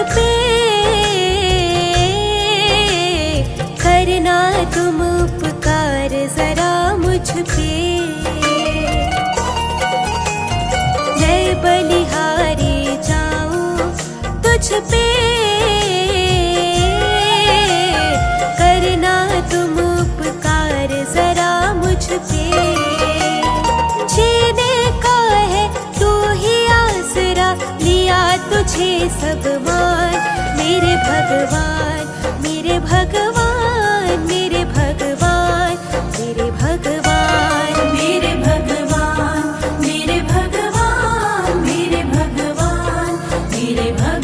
पे, करना तुम उपकार जरा मुझ पे। मैं बलिहारी जाऊं तुझ पे, करना तुम उपकार जरा मुझ पे। जीने का है तू ही आसरा, लिया तुझे सब मान मेरे भगवान, मेरे भगवान, मेरे भगवान, मेरे भगवान, मेरे भगवान, मेरे भगवान, मेरे भगवान, मेरे भगवान।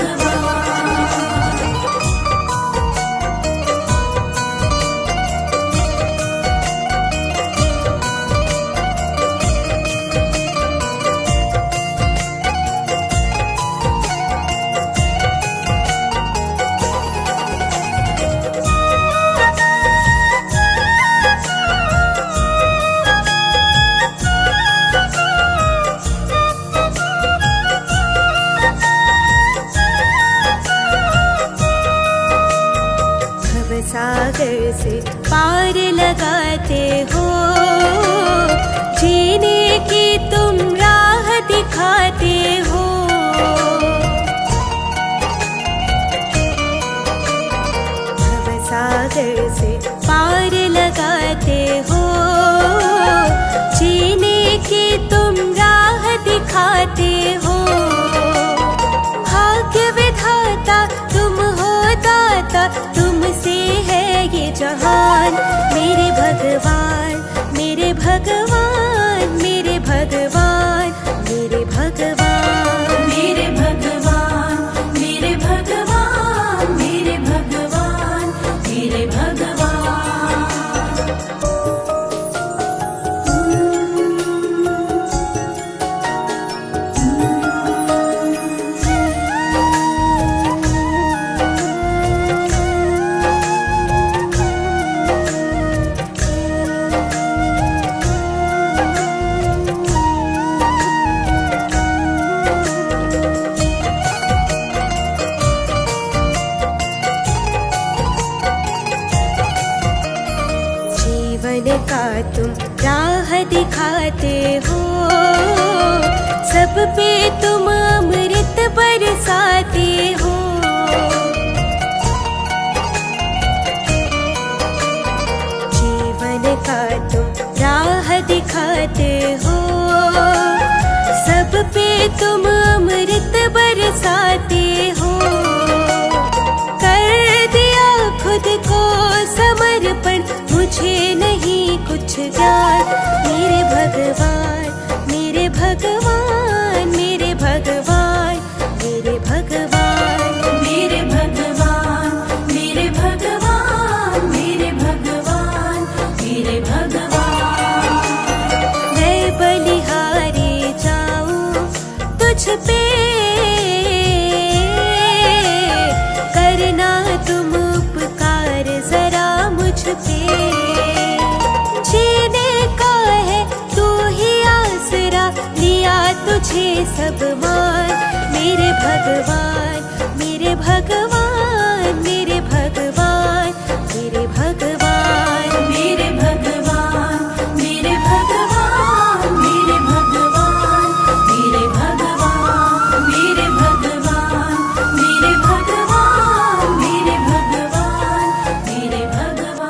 सागर से पार लगाते हो, जीने की तुम राह दिखाते हो। भव सागर से पार लगाते हो, जीने की तुम राह दिखाते हो। भाग्य विधाता तुम हो दाता, तुमसे है ये जहान मेरे भगवान, मेरे भगवान, मेरे भगवान, मेरे भगवान, मेरे भगवान, मेरे भगवान, मेरे भगवान, मेरे भगवान। का तुम राह दिखाते हो, सब पे तुम अमृत बरसाते हो। जीवन का तुम राह दिखाते हो, सब पे तुम अमृत बरसाते हो। कर दिया खुद को समर्पण, मुझे नहीं कुछ ज्ञान मेरे भगवान, मेरे भगवान, मेरे भगवान, मेरे भगवान, मेरे भगवान, मेरे भगवान, मेरे भगवान, मेरे भगवान। मैं बलिहारी जाऊं तुझ पे, करना तुम उपकार जरा मुझ पे। जीने का है तू ही आसरा, लिया तुझे सब मान मेरे भगवान, मेरे भगवान, मेरे भगवान, मेरे भगवान, मेरे भगवान, मेरे भगवान, मेरे भगवान, मेरे भगवान, मेरे भगवान, मेरे भगवान, मेरे भगवान, मेरे भगवान।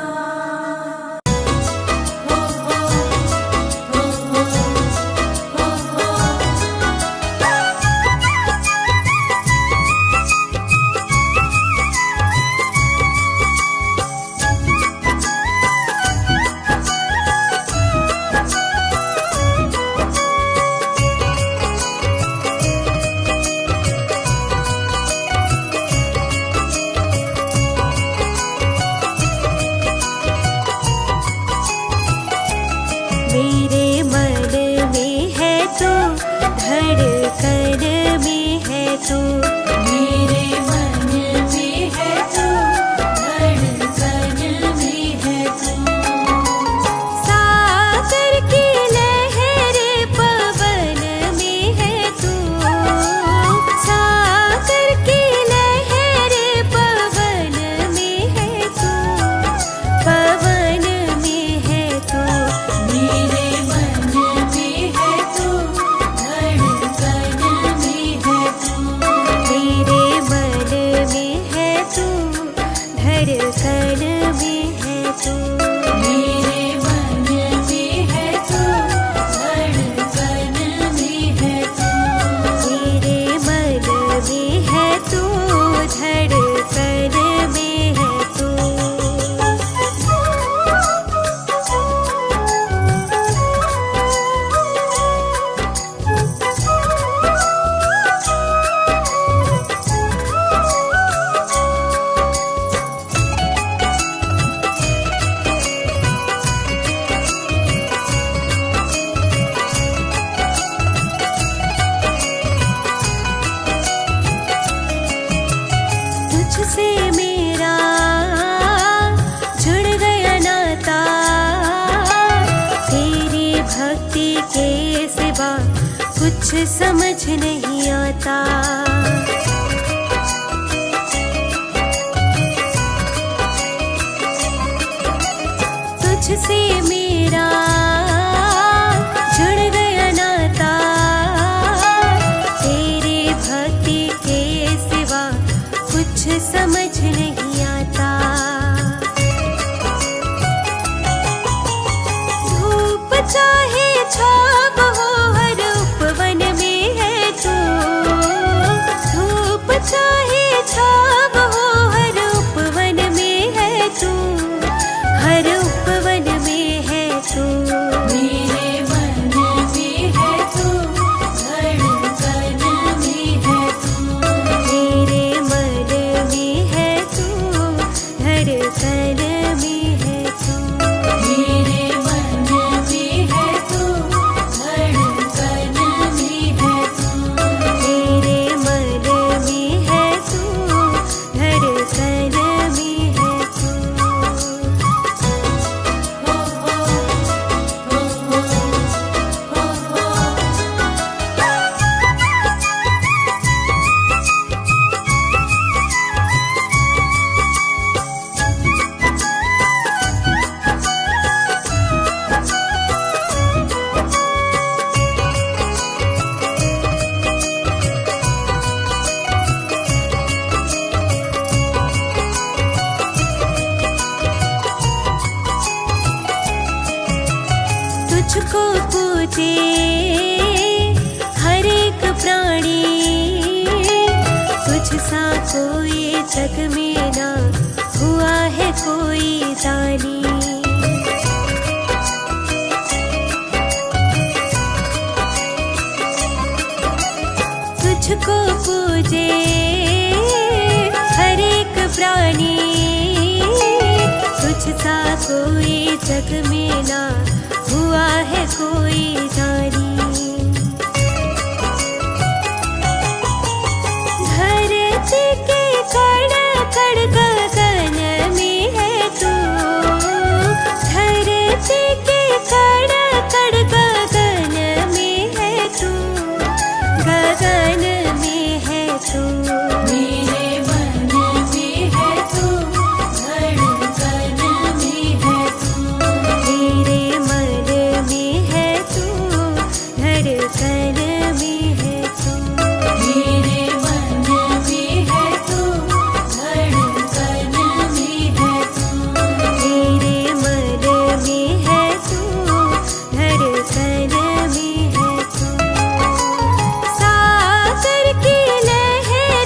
समझ नहीं आता। तुझसे मेरा जुड़ गया नाता, तेरे भक्ति के सिवा कुछ समझ नहीं आता। धूप चाहे छाव हो हर उपवन में है तू, धूप चाहे छाव हो हर उपवन में है तू, हर उपवन में है तू। मेरे मन में है तू, धड़कन में है तू, मेरे मन में है तू, धड़कन में है तू, मेरे मन में है तू, धड़कन में है तू, मेरे मन में है तू, धड़कन में है तू। तुझको पूजे हर एक प्राणी, तुझसा कोई जग में ना हुआ है कोई दानी। तुझको पूजे हर एक प्राणी, तुझसा कोई जग में ना हुआ है कोई दानी। धरती के कण कण गगन में है तू, धरती के कण कण गगन में है तू, गगन में है तू। मेरे मन में है तू, धड़कन में है तू, मेरे मन में है तू, धड़कन में है तू, मेरे मन में है तू, धड़कन में है तू, मेरे मन में है तू, धड़कन में है तू। सागर की लहर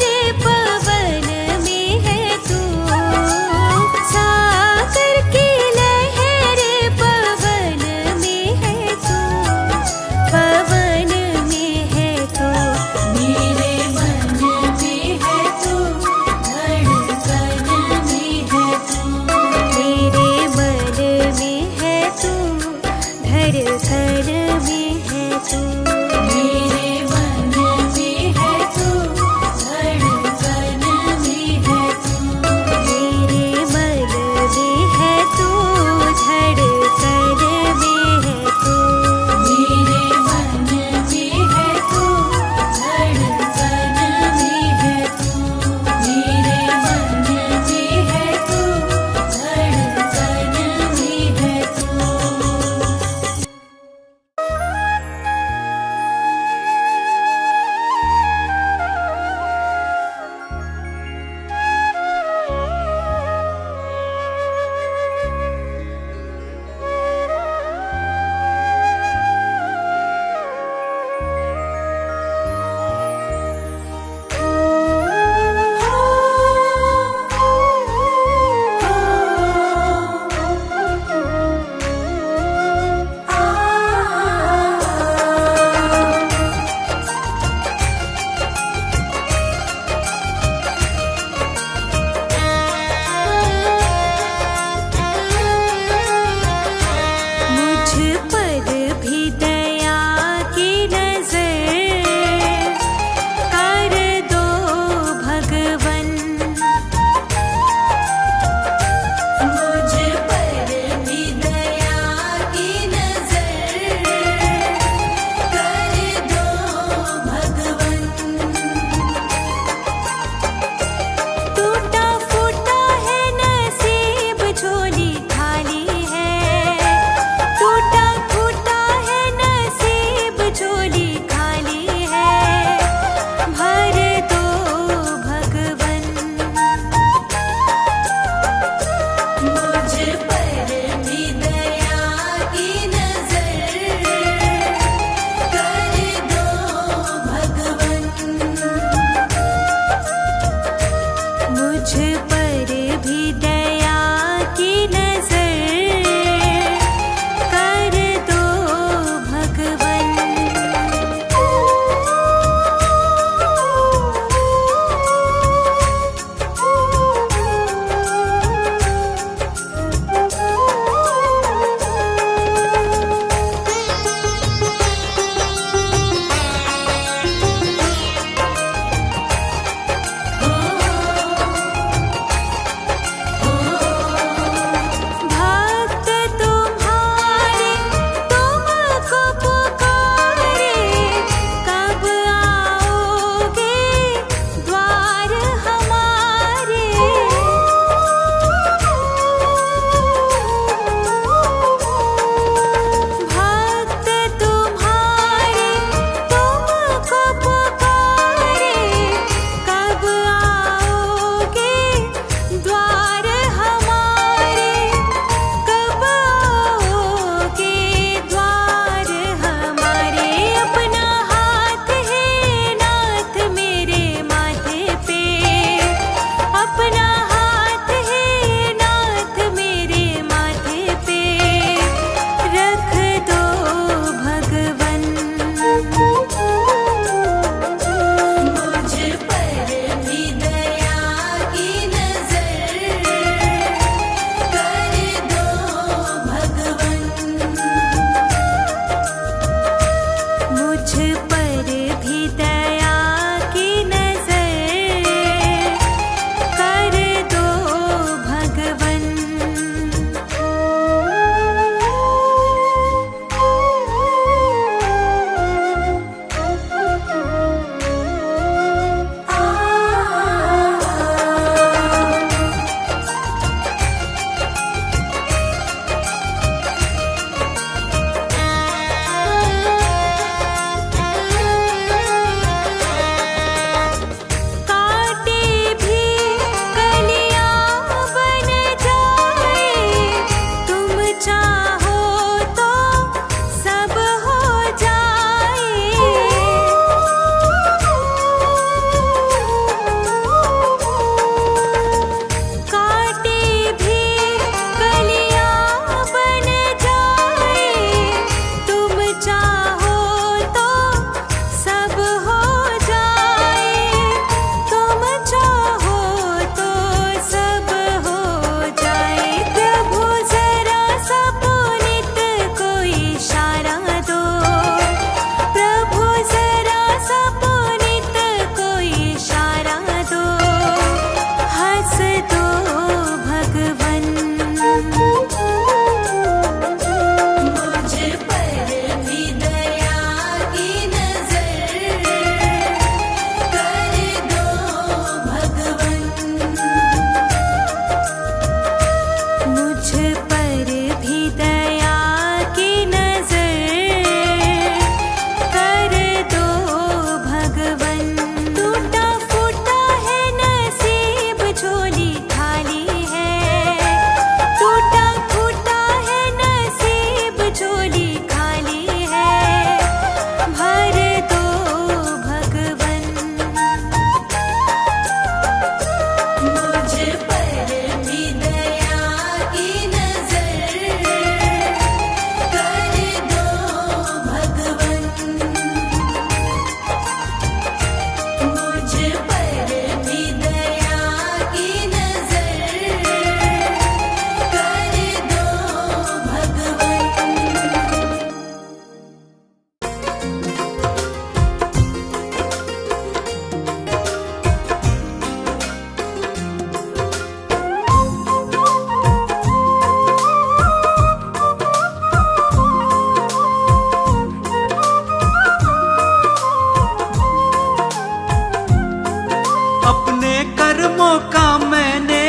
मौका मैंने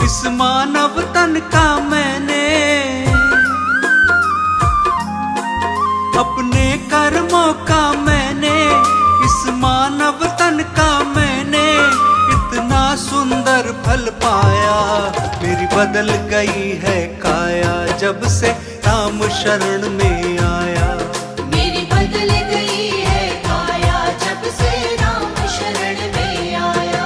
इस मानव तन का मैंने अपने कर्मों का मैंने इस मानव तन का मैंने इतना सुंदर फल पाया। मेरी बदल गई है काया जब से राम शरण में आया। मेरी बदल गई है काया जब से राम शरण में आया।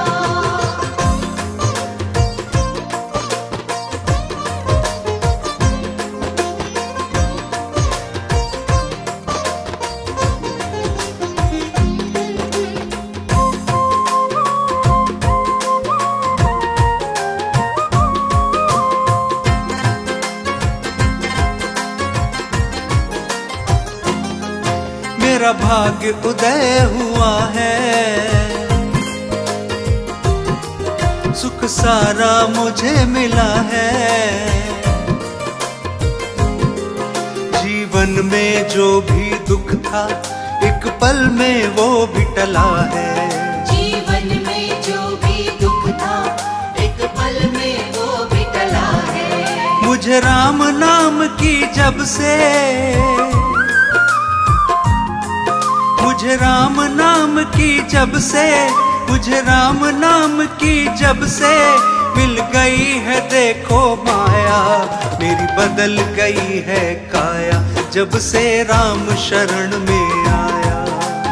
मेरा भाग्य उदय हुआ है, सुख सारा मुझे मिला है। जीवन में जो भी दुख था एक पल में वो भी टला है। जीवन में जो भी दुख था एक पल में वो भी टला है। मुझे राम नाम की जब से मुझे राम नाम की जब से मुझे राम नाम की जब से मिल गई है देखो माया। मेरी बदल गई है काया जब से राम शरण में आया।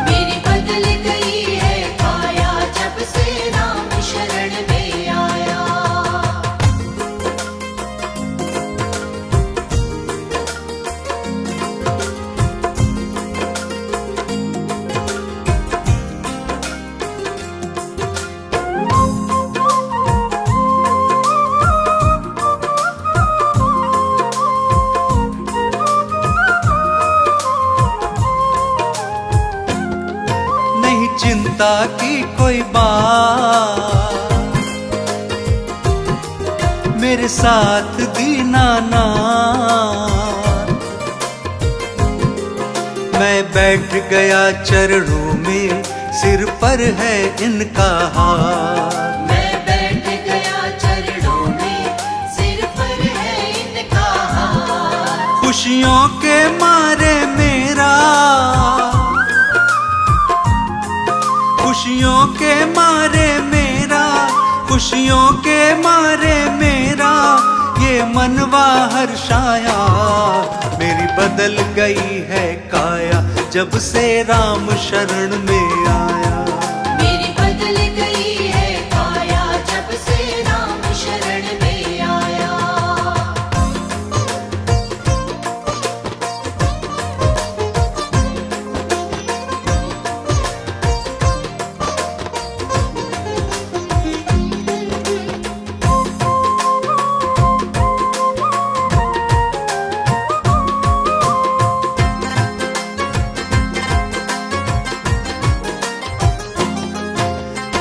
मेरी बदल गई है काया जब से राम शरण में आया। चिंता की कोई बात मेरे साथ दीनानाथ। मैं बैठ गया चरणों में सिर पर है इनका हाथ। मैं बैठ गया चरणों में सिर पर है इनका हाथ। खुशियों के मारे मेरा खुशियों के मारे मेरा खुशियों के मारे मेरा ये मनवा हर्षाया। मेरी बदल गई है काया जब से राम शरण में आया। मेरी बदल गई है काया जब से राम शरण में आया।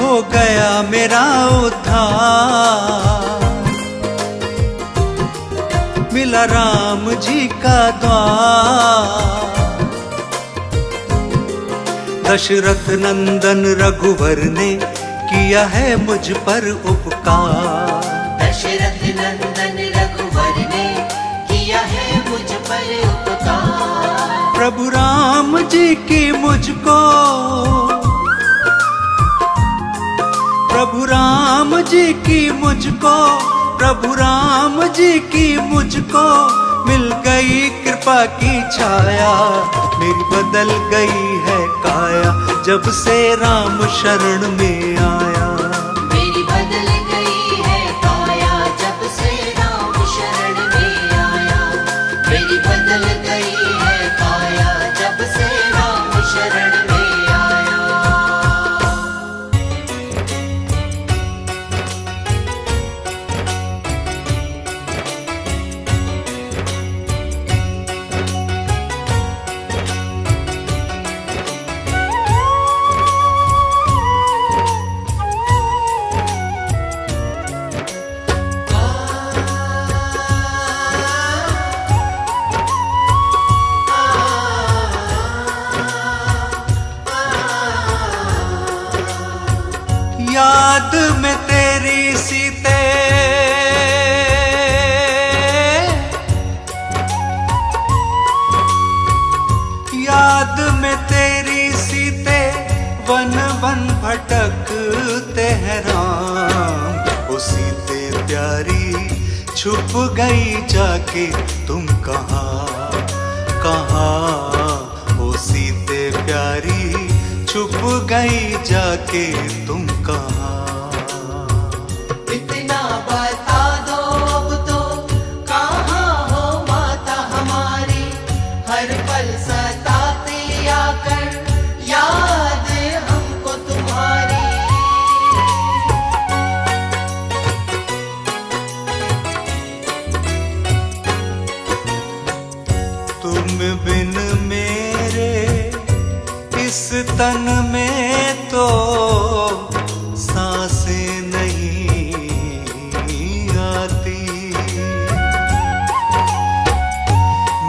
हो गया मेरा उद्धार मिला राम जी का द्वार। दशरथ नंदन रघुवर ने किया है मुझ पर उपकार। दशरथ नंदन रघुवर ने किया है मुझ पर उपकार। प्रभु राम जी की मुझको प्रभु राम जी की मुझको प्रभु राम जी की मुझको मिल गई कृपा की छाया। मेरी बदल गई है काया जब से राम शरण में आया। मेरी बदल गई है काया जब से राम शरण में आया। मेरी बदल गई है काया जब से राम शरण में आया। याद में तेरी सीते, याद में तेरी सीते वन वन भटकते हैं राम। ओ सीते प्यारी छुप गई जाके तुम कहाँ कहाँ। ओ सीते प्यारी छुप गई जाके तुम कहाँ। इतना बता दो अब तो कहाँ हो माता हमारी, हर पल सताती आकर याद हमको तुम्हारी। तुम बिन मेरे इस तन में तो सांसें नहीं आती।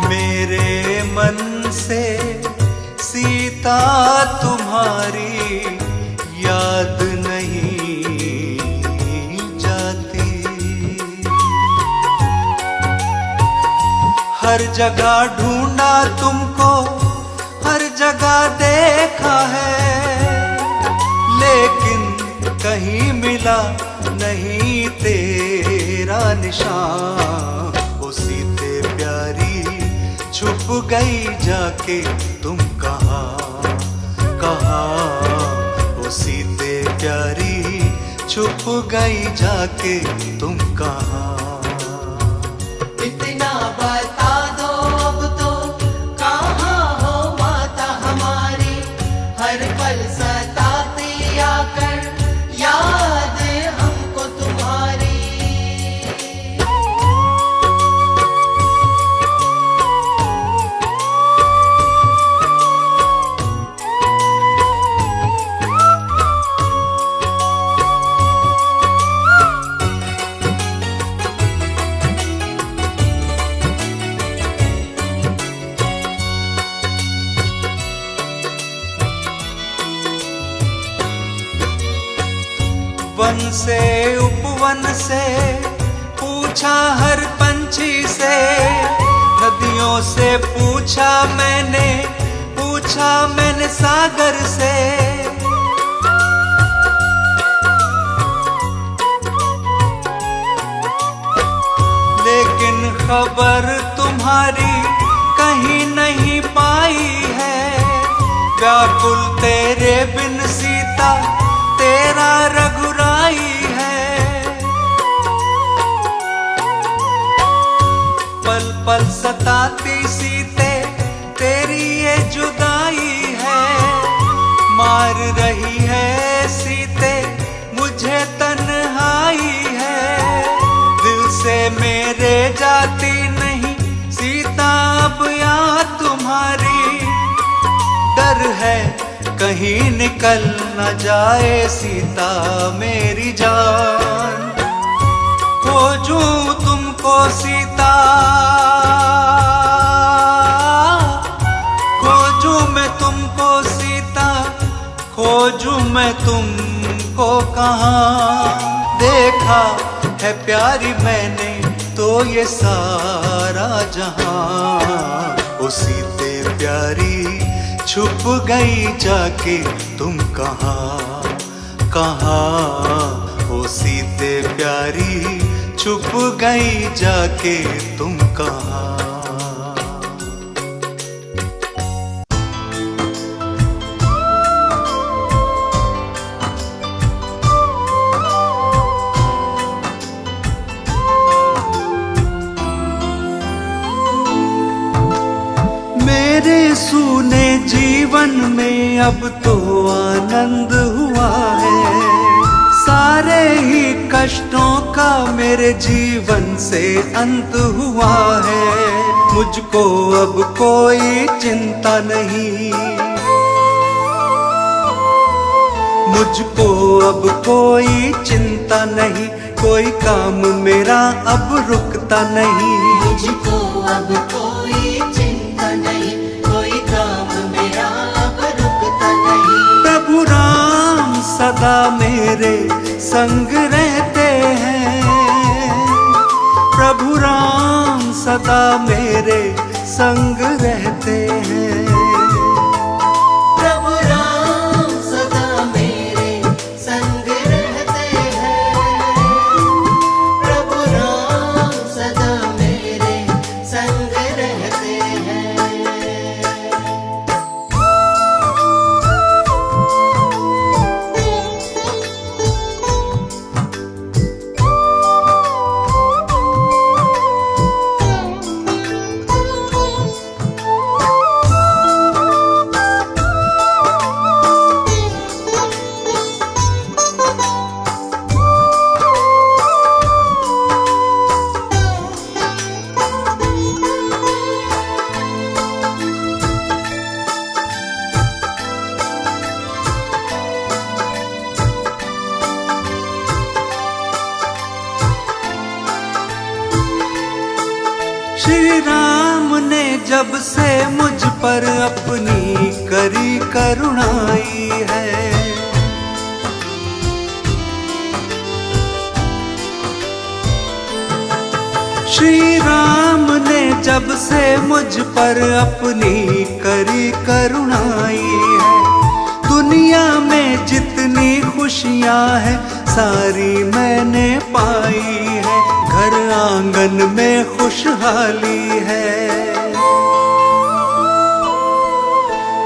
मेरे मन से सीता तुम्हारी याद नहीं जाती। हर जगह ढूंढा तुमको, हर जगह देखा है, लेकिन कहीं मिला नहीं तेरा निशान। ओ सीते प्यारी छुप गई जाके तुम कहाँ कहाँ। ओ सीते प्यारी छुप गई जाके तुम कहाँ। इतना बता दो अब तो कहाँ हो माता हमारी, हर पल सताती आकर याद हमको तुम्हारी। वन से उपवन से पूछा हर पंछी से, नदियों से पूछा मैंने सागर से। लेकिन खबर तुम्हारी कहीं नहीं पाई है। व्याकुल तेरे बिन सीता तेरा रघुराई है। पल पल सताती सीते तेरी ये जुदाई है। मार रही है सीते मुझे तन्हाई है। दिल से मेरे जाती नहीं सीता अब याद तुम्हारी। डर है कहीं निकल न जाए सीता मेरी जान। खोजूं तुमको सीता, खोजूं मैं तुमको सीता, खोजूं मैं तुमको कहाँ। देखा है प्यारी मैंने तो ये सारा जहां। ओ सीते प्यारी छुप गई जाके तुम कहाँ कहाँ। ओ सीते प्यारी छुप गई जाके तुम कहाँ। मेरे सूने जीवन में अब तो आनंद हुआ है। सारे ही कष्टों का मेरे जीवन से अंत हुआ है। मुझको अब कोई चिंता नहीं, मुझको अब कोई चिंता नहीं। कोई काम मेरा अब रुकता नहीं। मुझको अब कोई चिंता नहीं, कोई काम मेरा अब रुकता नहीं। प्रभु राम सदा मेरे संग रहते हैं। प्रभु राम सदा मेरे संग रहते हैं। प्रभु राम सदा मेरे संग रहते हैं। प्रभु राम सदा मेरे संग रहते हैं। श्री राम ने जब से मुझ पर अपनी करी करुणाई है, श्री राम ने जब से मुझ पर अपनी करी करुणाई है। दुनिया में जितनी खुशियां हैं सारी मैंने पाई है। घर आंगन में खुशहाली है,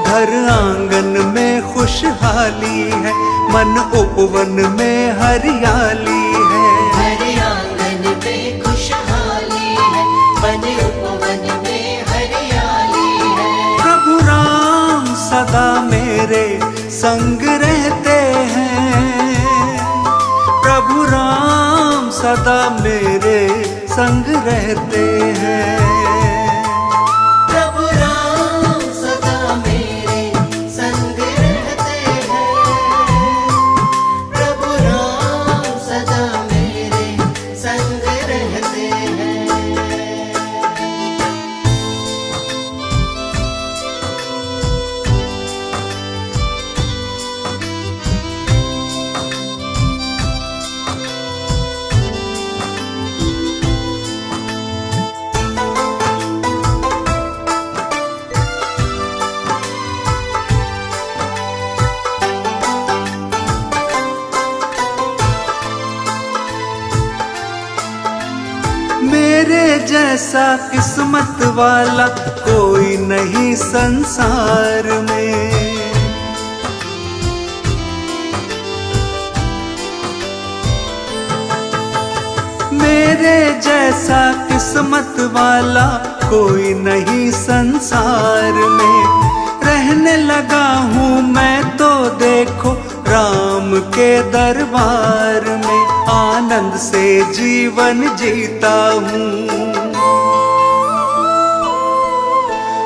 घर आंगन में खुशहाली है। मन उपवन में हरियाली है, घर आंगन में खुशहाली है। मन उपवन में हरियाली है। प्रभु राम सदा मेरे संग रहते हैं। प्रभु राम सदा मेरे संग रहते हैं। प्रभु राम सदा मेरे संग रहते हैं। प्रभु राम सदा मेरे संग रहते हैं। मेरे जैसा किस्मत वाला कोई नहीं संसार में। मेरे जैसा किस्मत वाला कोई नहीं संसार में। रहने लगा हूँ मैं तो देखो राम के दरबार में। आनंद से जीवन जीता हूँ,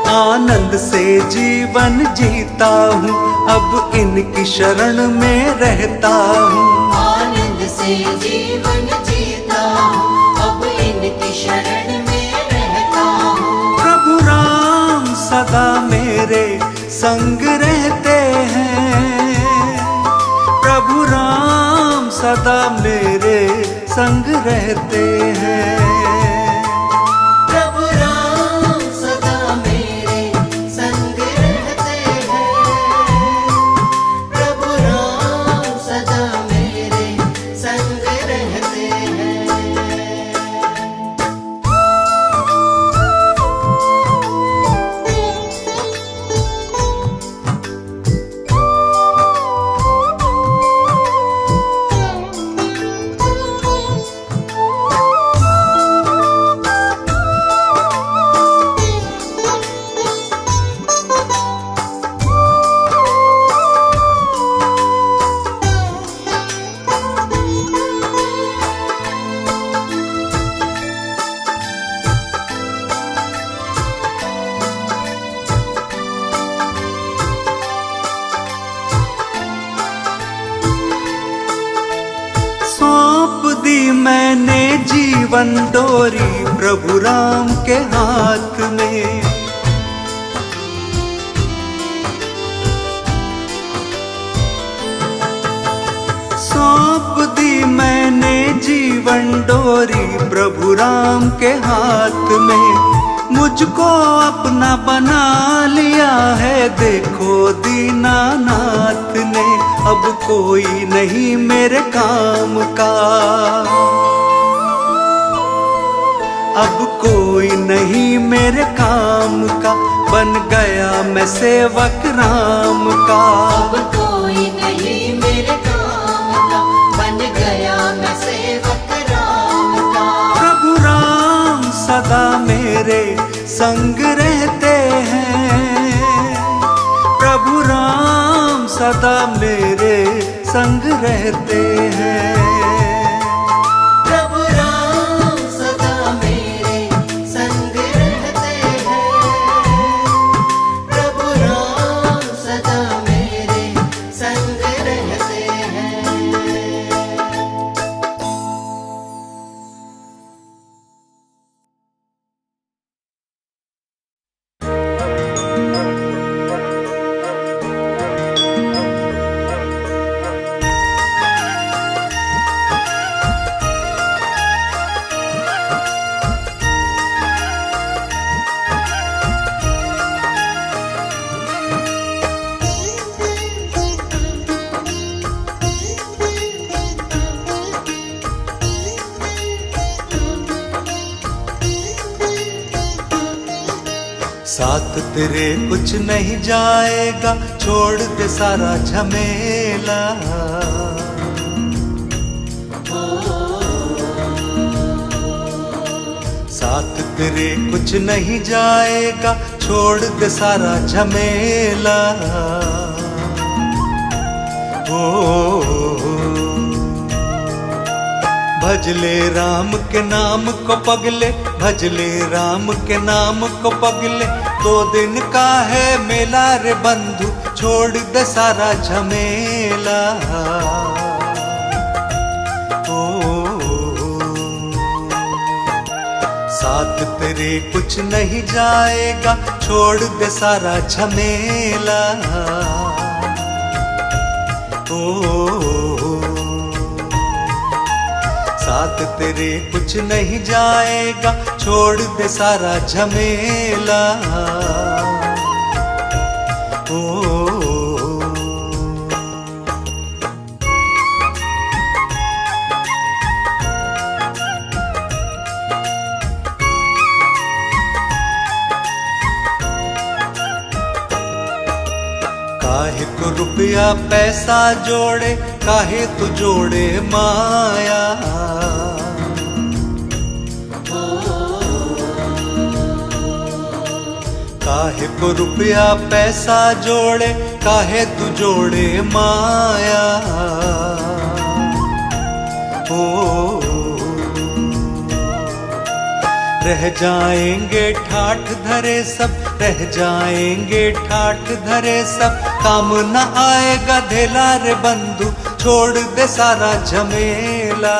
आनंद से जीवन जीता हूँ। अब इनकी शरण में रहता हूँ। आनंद से जीवन जीता हूँ। अब इनकी शरण में रहता हूँ। प्रभु राम सदा मेरे संग रहते हैं। प्रभु राम सदा मेरे संग रहते हैं। प्रभु राम सदा मेरे संग रहते हैं। प्रभु राम सदा मेरे संग रहते हैं। मैंने जीवन डोरी प्रभु राम के हाथ में। सौंप दी मैंने जीवन डोरी प्रभु राम के हाथ में। मुझको अपना बना लिया है देखो दीनानाथ ने। अब कोई नहीं मेरे काम का, अब कोई नहीं मेरे काम का, बन गया मैं सेवक राम का। अब कोई नहीं मेरे काम का, बन गया मैं सेवक राम का। प्रभु राम सदा मेरे संग रहते हैं, प्रभु राम सदा मेरे संग रहते हैं। प्रभु राम सदा मेरे संग रहते हैं, प्रभु राम सदा मेरे संग रहते हैं। साथ तेरे कुछ नहीं जाएगा, छोड़ दे सारा झमेला। साथ तेरे कुछ नहीं जाएगा, छोड़ दे सारा झमेला। भजले राम के नाम को पगले, भजले राम के नाम को पगले। 2 दिन का है मेला रे बंधु, छोड़ दे सारा झमेला। साथ तेरे कुछ नहीं जाएगा, छोड़ दे सारा झमेला। साथ तेरे कुछ नहीं जाएगा, छोड़ दे सारा झमेला। काहे तो रुपया पैसा जोड़े, काहे तो जोड़े माया। काहे को रुपया पैसा जोड़े, काहे तू जोड़े माया। रह जाएंगे ठाठ धरे सब, रह जाएंगे ठाठ धरे सब। काम न आएगा धेला रे बंधु, छोड़ दे सारा झमेला।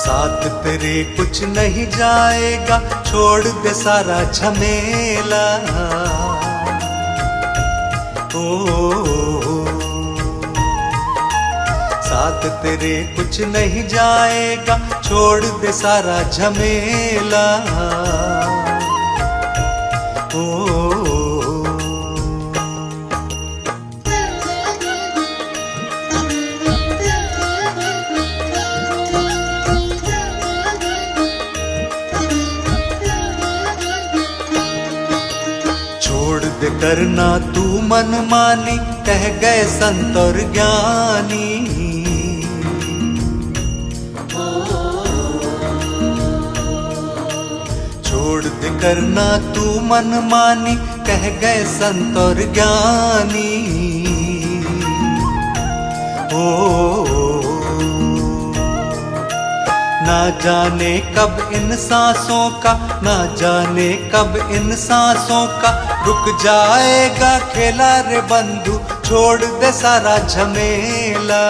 साथ तेरे कुछ नहीं जाएगा, छोड़ दे सारा झमेला। साथ तेरे कुछ नहीं जाएगा, छोड़ दे सारा झमेला। करना तू मन मानी, कह गए संत और ज्ञानी। छोड़ दे करना तू मन मानी, कह गए संत और ज्ञानी। ना जाने कब इन सांसों का, ना जाने कब इन सांसों का रुक जाएगा खेला रे बंधु, छोड़ दे सारा झमेला।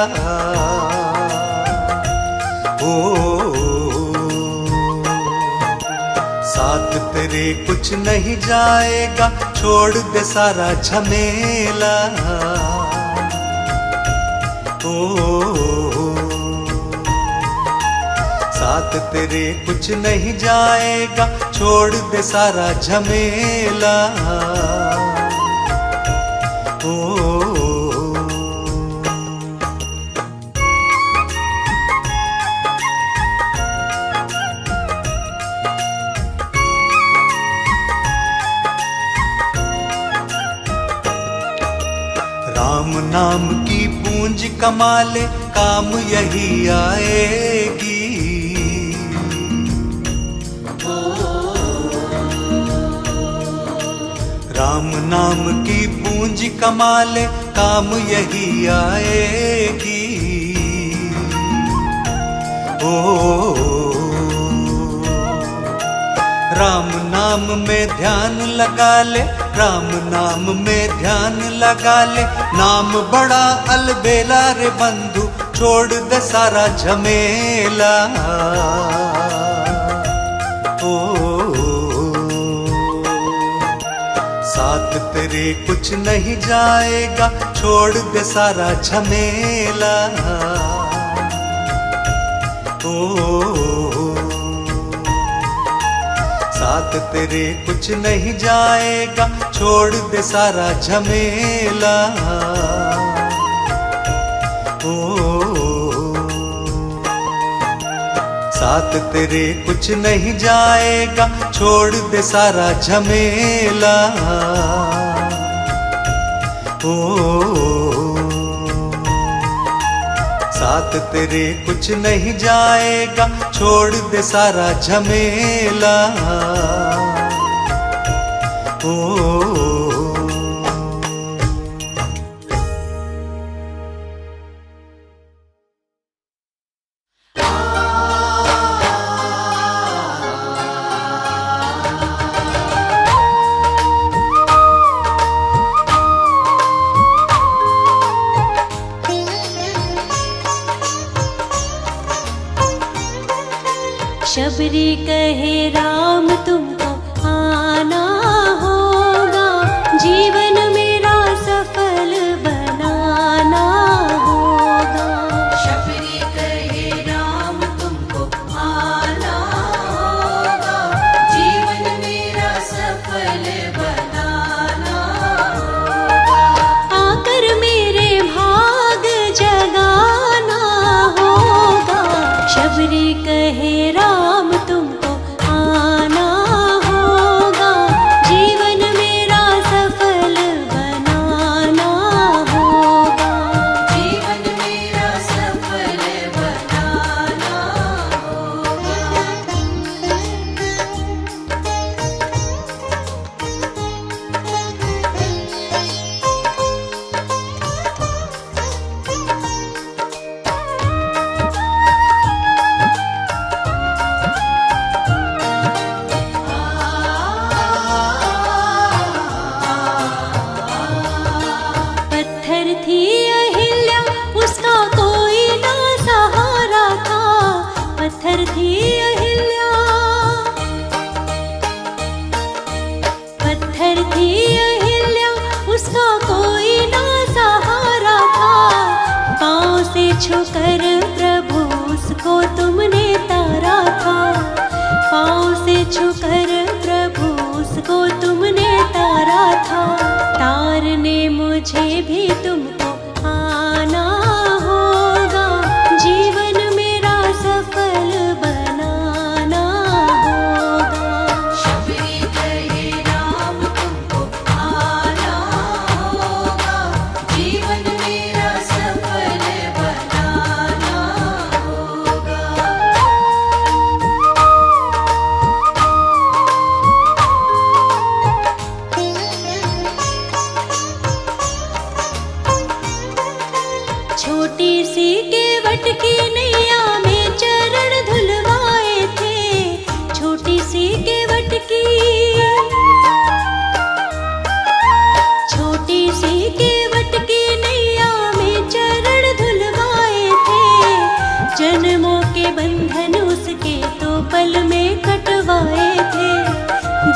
साथ तेरे कुछ नहीं जाएगा, छोड़ दे सारा झमेला। ओ साथ तेरे कुछ नहीं जाएगा, छोड़ दे सारा झमेला। ओ राम नाम की पूंज कमा ले, काम यही आएगी। राम नाम की पूंज कमा ले, काम यही आएगी। ओ राम नाम में ध्यान लगा ले, राम नाम में ध्यान लगा ले। नाम बड़ा अलबेला रे बंधु, छोड़ दे सारा झमेला। ओ साथ तेरे कुछ नहीं जाएगा, छोड़ दे सारा झमेला। ओ साथ तेरे कुछ नहीं जाएगा, छोड़ दे सारा झमेला। ओ साथ तेरे कुछ नहीं जाएगा, छोड़ दे सारा झमेला। ओ साथ तेरे कुछ नहीं जाएगा, छोड़ दे सारा झमेला। ओ शबरी कहे राम तुमको आना होगा, जीवन मेरा सफल बनाना होगा। शबरी कहे राम तुमको आना होगा, जीवन मेरा सफल बनाना होगा। आकर मेरे भाग जगाना होगा। शबरी कहे राम तुमको आना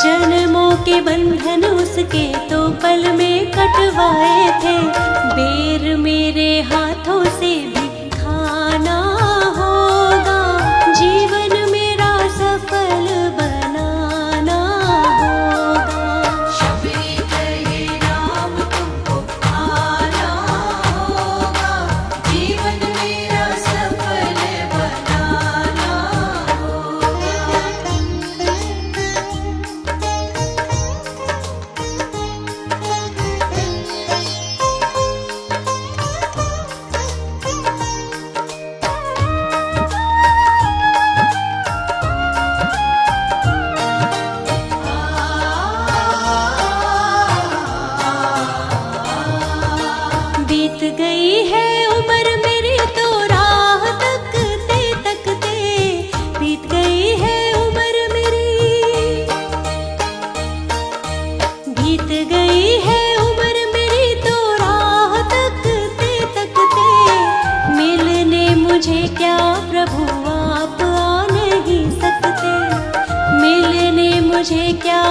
जन्मों के बंधन उसके तो पल में कटवाए थे, बेर मेरे हाथों से भी खाना होगा, जीवन मेरा सफल बनाना होगा। शबरी कहे राम तुमको आना होगा, जीवन मेरा सफल बनाना होगा। बीत गई है उम्र मेरी तो राह तकते तकते, बीत गई है उम्र मेरी, बीत गई है उम्र मेरी तो राह तकते तकते, मिलने मुझे क्या प्रभु आप आ नहीं सकते, मिलने मुझे क्या